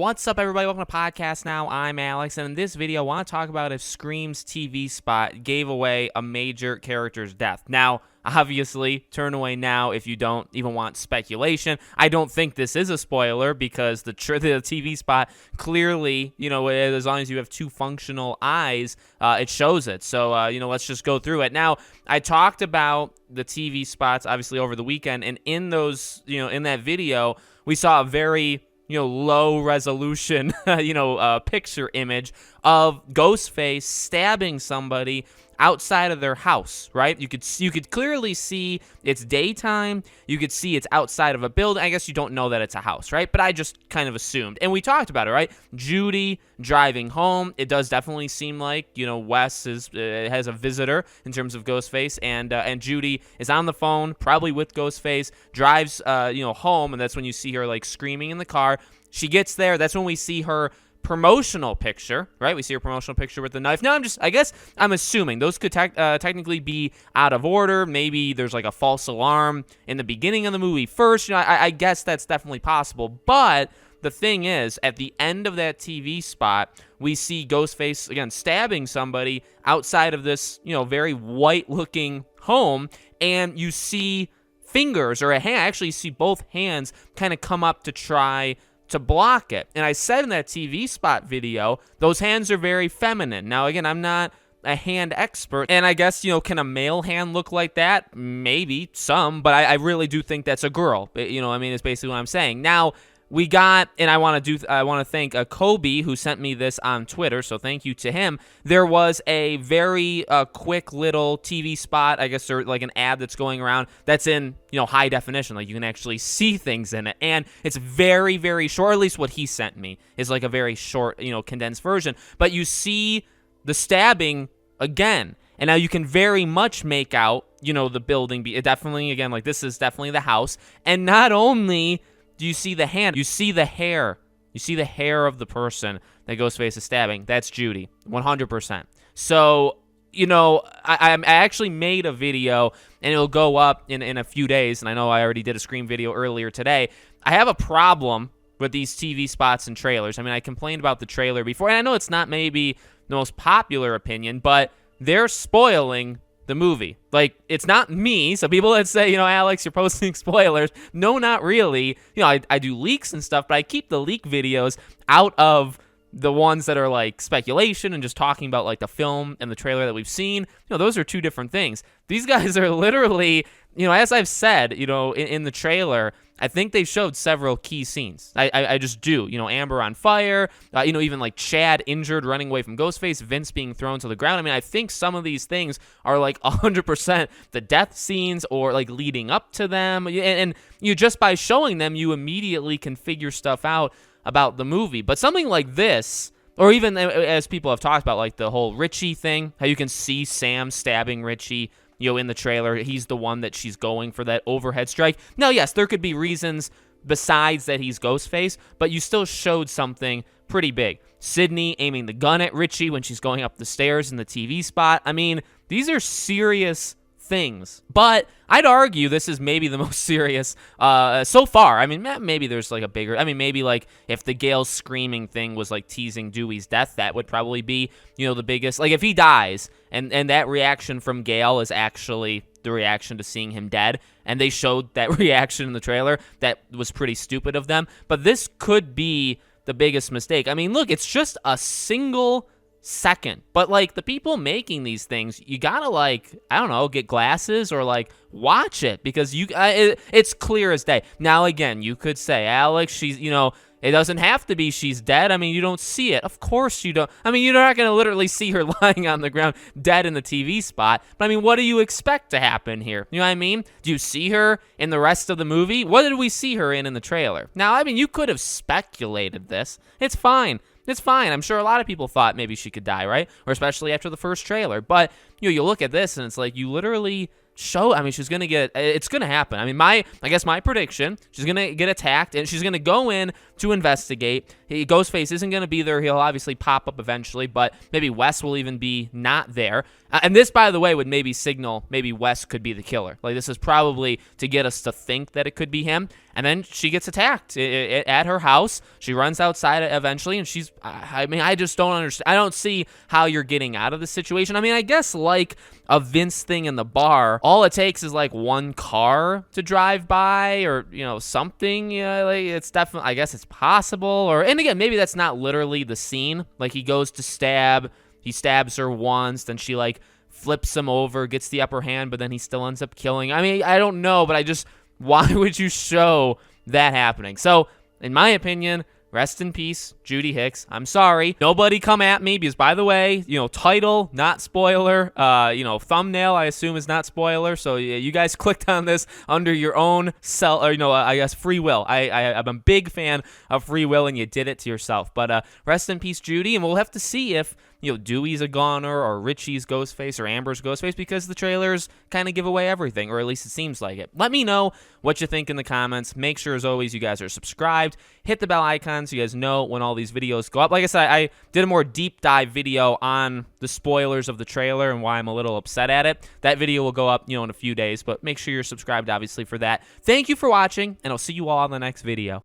What's up, everybody? Welcome to Podcast Now. I'm Alex, and in this video, I want to talk about if Scream's TV spot gave away a major character's death. Now, obviously, turn away now if you don't even want speculation. I don't think this is a spoiler because the TV spot clearly, as long as you have two functional eyes, it shows it. So, let's just go through it. Now, I talked about the TV spots, obviously, over the weekend, and in those, in that video, we saw a very low resolution, picture image of Ghostface stabbing somebody outside of their house, right? You could clearly see it's daytime. You could see it's outside of a building. I guess you don't know that it's a house, right? But I just kind of assumed. And we talked about it, right? Judy driving home. It does definitely seem like, Wes has a visitor in terms of Ghostface, and Judy is on the phone, probably with Ghostface, drives, home, and that's when you see her, screaming in the car. She gets there. That's when we see her promotional picture, right? We see her promotional picture with the knife. Now, I'm assuming those could technically be out of order. Maybe there's a false alarm in the beginning of the movie first. I guess that's definitely possible. But the thing is, at the end of that TV spot, we see Ghostface, again, stabbing somebody outside of this, very white-looking home, and you see fingers or a hand. Actually, you see both hands kind of come up to try to block it. And I said in that TV spot video, those hands are very feminine. Now, again, I'm not a hand expert, and I guess, can a male hand look like that? Maybe some, but I really do think that's a girl. It's basically what I'm saying. Now, we got, and I want to thank Kobe, who sent me this on Twitter, so thank you to him. There was a very quick little TV spot, I guess, or an ad that's going around that's in, high definition. You can actually see things in it, and it's very, very short. Or at least what he sent me is a very short, condensed version. But you see the stabbing again, and now you can very much make out, the building. Definitely, again, this is definitely the house, and not only do you see the hand, you see the hair. You see the hair of the person that Ghostface is stabbing. That's Judy, 100%. So, I actually made a video, and it'll go up in a few days, and I know I already did a Scream video earlier today. I have a problem with these TV spots and trailers. I complained about the trailer before, and I know it's not maybe the most popular opinion, but they're spoiling the movie. It's not me. So people that say, Alex, you're posting spoilers. No, not really. I do leaks and stuff, but I keep the leak videos out of the ones that are speculation and just talking about the film and the trailer that we've seen. Those are two different things. These guys are literally, as I've said, in the trailer, I think they showed several key scenes. I just do. Amber on fire, even Chad injured running away from Ghostface, Vince being thrown to the ground. I think some of these things are 100% the death scenes or leading up to them. And you just by showing them, you immediately can figure stuff out about the movie. But something like this, or even as people have talked about, the whole Richie thing, how you can see Sam stabbing Richie, in the trailer. He's the one that she's going for that overhead strike. Now, yes, there could be reasons besides that he's Ghostface, but you still showed something pretty big. Sydney aiming the gun at Richie when she's going up the stairs in the TV spot. These are serious things, but I'd argue this is maybe the most serious so far. Maybe there's a bigger, maybe if the Gale screaming thing was teasing Dewey's death, that would probably be, the biggest. If he dies and that reaction from Gale is actually the reaction to seeing him dead, and they showed that reaction in the trailer, that was pretty stupid of them. But this could be the biggest mistake. Look, it's just a single second, but the people making these things, you gotta get glasses or watch it, because it's clear as day. Now, again, you could say, Alex, she's it doesn't have to be she's dead. You don't see it. Of course you don't. You're not gonna literally see her lying on the ground dead in the TV spot. But what do you expect to happen here? You know what I mean? Do you see her in the rest of the movie? What did we see her in the trailer? Now, you could have speculated this. It's fine. It's fine. I'm sure a lot of people thought maybe she could die, right? Or especially after the first trailer. But, you look at this and it's you literally show, she's going to it's going to happen. I guess my prediction, she's going to get attacked and she's going to go in to investigate. Ghostface isn't going to be there. He'll obviously pop up eventually, but maybe Wes will even be not there. And this, by the way, would maybe signal maybe Wes could be the killer. Like, this is probably to get us to think that it could be him. And then she gets attacked at her house. She runs outside eventually, and I just don't understand. I don't see how you're getting out of the situation. I mean, I guess like a Vince thing in the bar, all it takes is like one car to drive by or, something. Like it's definitely, I guess it's possible. And again, maybe that's not literally the scene. Like he goes to stab, he stabs her once, then she like flips him over, gets the upper hand, but then he still ends up killing. I mean, I don't know, but why would you show that happening? So, in my opinion, rest in peace, Judy Hicks. I'm sorry. Nobody come at me because, by the way, title, not spoiler. Thumbnail, I assume, is not spoiler. So, you guys clicked on this under your own I guess, free will. I'm a big fan of free will, and you did it to yourself. But rest in peace, Judy, and we'll have to see if Dewey's a goner or Richie's Ghostface or Amber's Ghostface because the trailers kind of give away everything, or at least it seems like it. Let me know what you think in the comments. Make sure, as always, you guys are subscribed. Hit the bell icon so you guys know when all these videos go up. Like I said, I did a more deep dive video on the spoilers of the trailer and why I'm a little upset at it. That video will go up, in a few days, but make sure you're subscribed, obviously, for that. Thank you for watching, and I'll see you all in the next video.